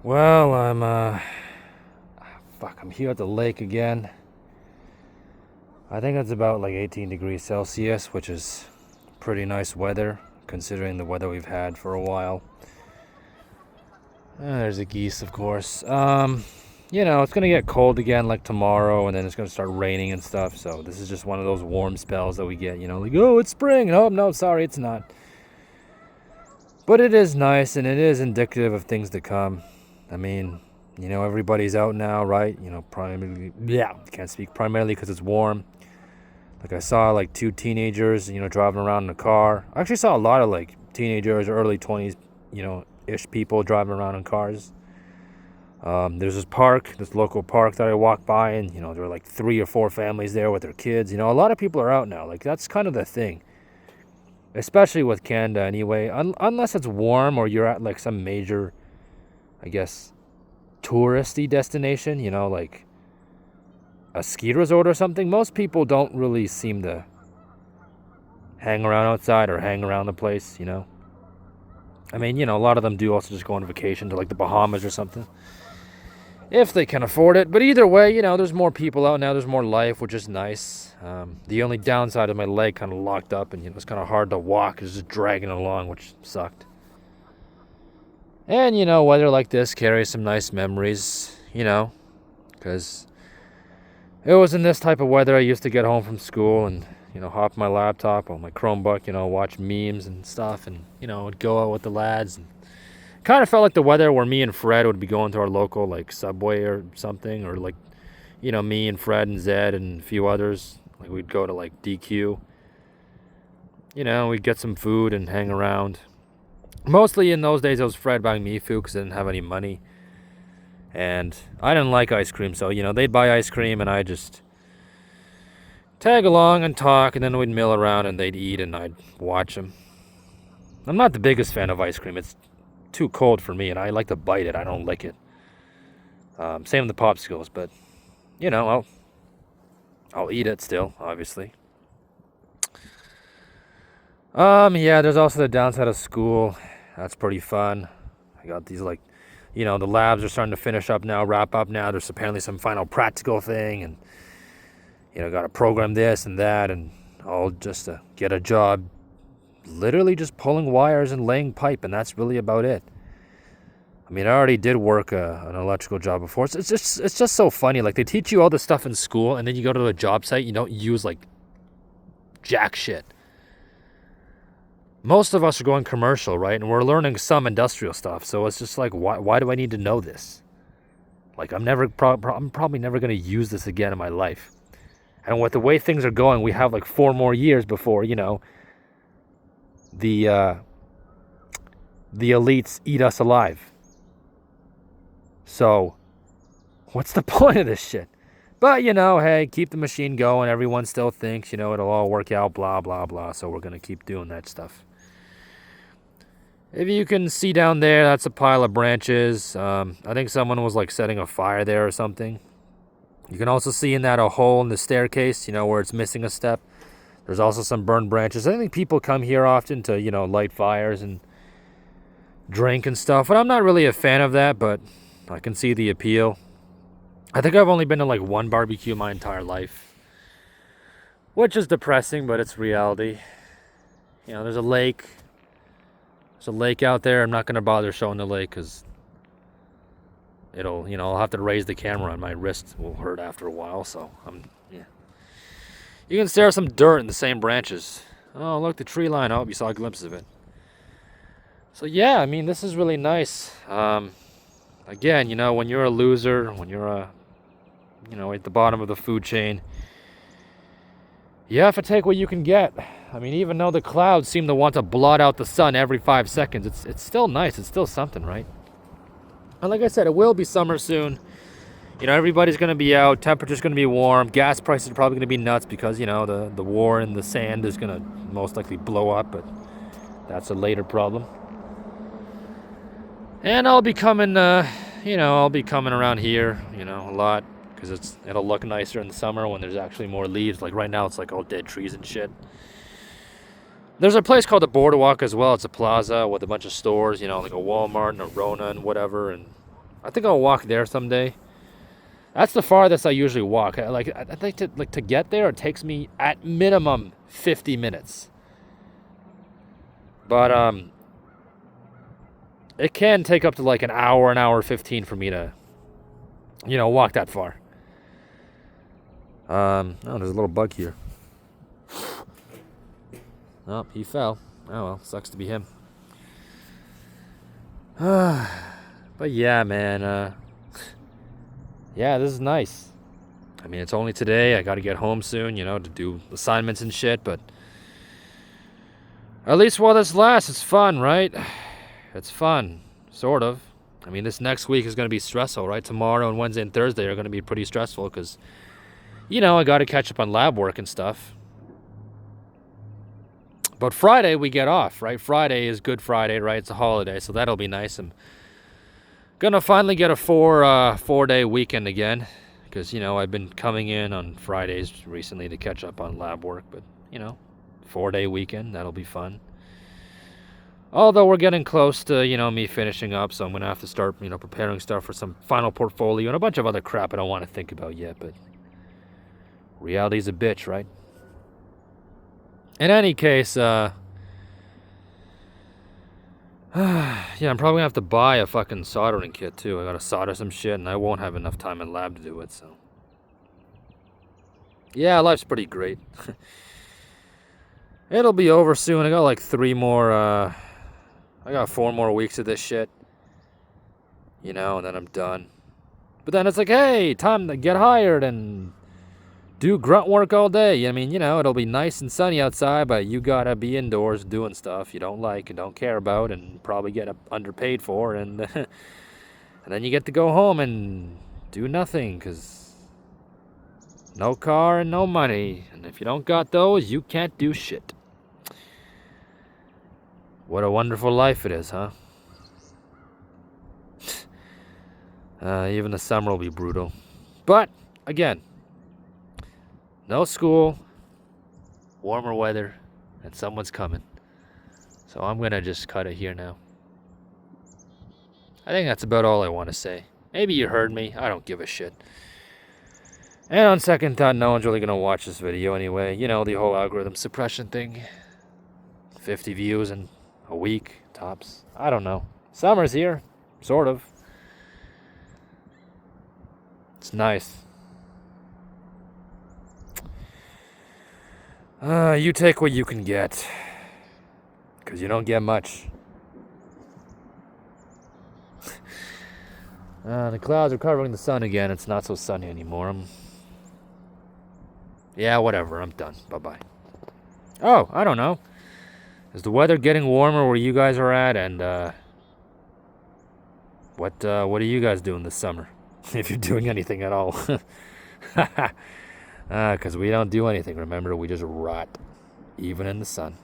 Well, I'm here at the lake again. I think it's about like 18 degrees Celsius, which is pretty nice weather considering the weather we've had for a while. There's the geese, of course. It's gonna get cold again like tomorrow, and then it's gonna start raining and stuff. So this is just one of those warm spells that we get. Like, oh, it's spring. Oh no, sorry, it's not. But it is nice, and it is indicative of things to come. I mean, everybody's out now, right? Primarily, yeah, can't speak primarily because it's warm. Like I saw like two teenagers, driving around in a car. I actually saw a lot of like teenagers, early 20s, ish people driving around in cars. There's this local park that I walked by, and there were like 3 or 4 families there with their kids. A lot of people are out now. Like that's kind of the thing, especially with Canada anyway. Unless it's warm or you're at like some major, I guess, touristy destination, like a ski resort or something. Most people don't really seem to hang around outside or hang around the place. I mean, a lot of them do also just go on vacation to like the Bahamas or something, if they can afford it. But either way, there's more people out now. There's more life, which is nice. The only downside is my leg kind of locked up, and it's kind of hard to walk. It's just dragging along, which sucked. And weather like this carries some nice memories. Because it was in this type of weather I used to get home from school and hop my laptop on my Chromebook, watch memes and stuff, and would go out with the lads. And kind of felt like the weather where me and Fred would be going to our local like Subway or something, or like me and Fred and Zed and a few others, like we'd go to like DQ. We'd get some food and hang around. Mostly in those days it was Fred buying me food because I didn't have any money, and I didn't like ice cream, so they'd buy ice cream and I just tag along and talk, and then we'd mill around and they'd eat and I'd watch them. I'm not the biggest fan of ice cream. It's too cold for me, and I like to bite it. I don't lick it. Same with the popsicles, but I'll eat it still, obviously. Yeah, there's also the downside of school. That's pretty fun. I got these like, the labs are starting to finish up now, wrap up now. There's apparently some final practical thing, and got to program this and that, and all just to get a job. Literally just pulling wires and laying pipe, and that's really about it. I mean, I already did work an electrical job before. So it's just so funny. Like, they teach you all this stuff in school, and then you go to a job site, you don't use like jack shit. Most of us are going commercial, right? And we're learning some industrial stuff. So it's just like, why do I need to know this? Like, I'm probably never going to use this again in my life. And with the way things are going, we have like 4 more years before, the elites eat us alive. So, what's the point of this shit? But, hey, keep the machine going. Everyone still thinks, it'll all work out, blah, blah, blah. So we're going to keep doing that stuff. If you can see down there, that's a pile of branches. I think someone was like setting a fire there or something. You can also see in that a hole in the staircase, where it's missing a step. There's also some burned branches. I think people come here often to, light fires and drink and stuff. But I'm not really a fan of that, but I can see the appeal. I think I've only been to like one barbecue my entire life, which is depressing, but it's reality. There's a lake. There's a lake out there. I'm not going to bother showing the lake because I'll have to raise the camera and my wrist will hurt after a while. So, yeah. You can stare at some dirt in the same branches. Oh, look, the tree line. Oh, you saw a glimpse of it. So, yeah, I mean, this is really nice. Again, when you're a loser, when you're at the bottom of the food chain, you have to take what you can get. I mean, even though the clouds seem to want to blot out the sun every 5 seconds, it's still nice. It's still something, right? And like I said, it will be summer soon. Everybody's going to be out. Temperature's going to be warm. Gas prices are probably going to be nuts because, the war in the sand is going to most likely blow up, but that's a later problem. And I'll be coming around here, a lot, because it'll look nicer in the summer when there's actually more leaves. Like right now, it's like all dead trees and shit. There's a place called the Boardwalk as well. It's a plaza with a bunch of stores, like a Walmart and a Rona and whatever. And I think I'll walk there someday. That's the farthest I usually walk. I think to get there, it takes me at minimum 50 minutes. But it can take up to like an hour 15 for me to, walk that far. Oh, there's a little bug here. Oh, he fell. Oh well, sucks to be him. But yeah, man. Yeah, this is nice. I mean, it's only today. I got to get home soon, to do assignments and shit. But at least while this lasts, it's fun, right? It's fun, sort of. I mean, this next week is going to be stressful, right? Tomorrow and Wednesday and Thursday are going to be pretty stressful because, I got to catch up on lab work and stuff. But Friday we get off, right? Friday is Good Friday, right? It's a holiday, so that'll be nice. I'm gonna finally get a 4-day weekend again, because I've been coming in on Fridays recently to catch up on lab work. But 4-day weekend, that'll be fun. Although we're getting close to me finishing up, so I'm gonna have to start preparing stuff for some final portfolio and a bunch of other crap I don't want to think about yet. But reality's a bitch, right? In any case, yeah, I'm probably gonna have to buy a fucking soldering kit too. I gotta solder some shit, and I won't have enough time in lab to do it, so. Yeah, life's pretty great. It'll be over soon. I got like 4 more weeks of this shit. And then I'm done. But then it's like, hey, time to get hired and do grunt work all day. I mean, it'll be nice and sunny outside, but you gotta be indoors doing stuff you don't like and don't care about and probably get underpaid for. And, and then you get to go home and do nothing because no car and no money. And if you don't got those, you can't do shit. What a wonderful life it is, huh? Even the summer will be brutal. But, again, no school, warmer weather, and someone's coming. So I'm going to just cut it here now. I think that's about all I want to say. Maybe you heard me. I don't give a shit. And on second thought, no one's really going to watch this video anyway. The whole algorithm suppression thing. 50 views in a week, tops. I don't know. Summer's here. Sort of. It's nice. You take what you can get. Because you don't get much. The clouds are covering the sun again. It's not so sunny anymore. Yeah, whatever. I'm done. Bye-bye. Oh, I don't know. Is the weather getting warmer where you guys are at? And, what are you guys doing this summer? If you're doing anything at all. Because we don't do anything, remember? We just rot, even in the sun.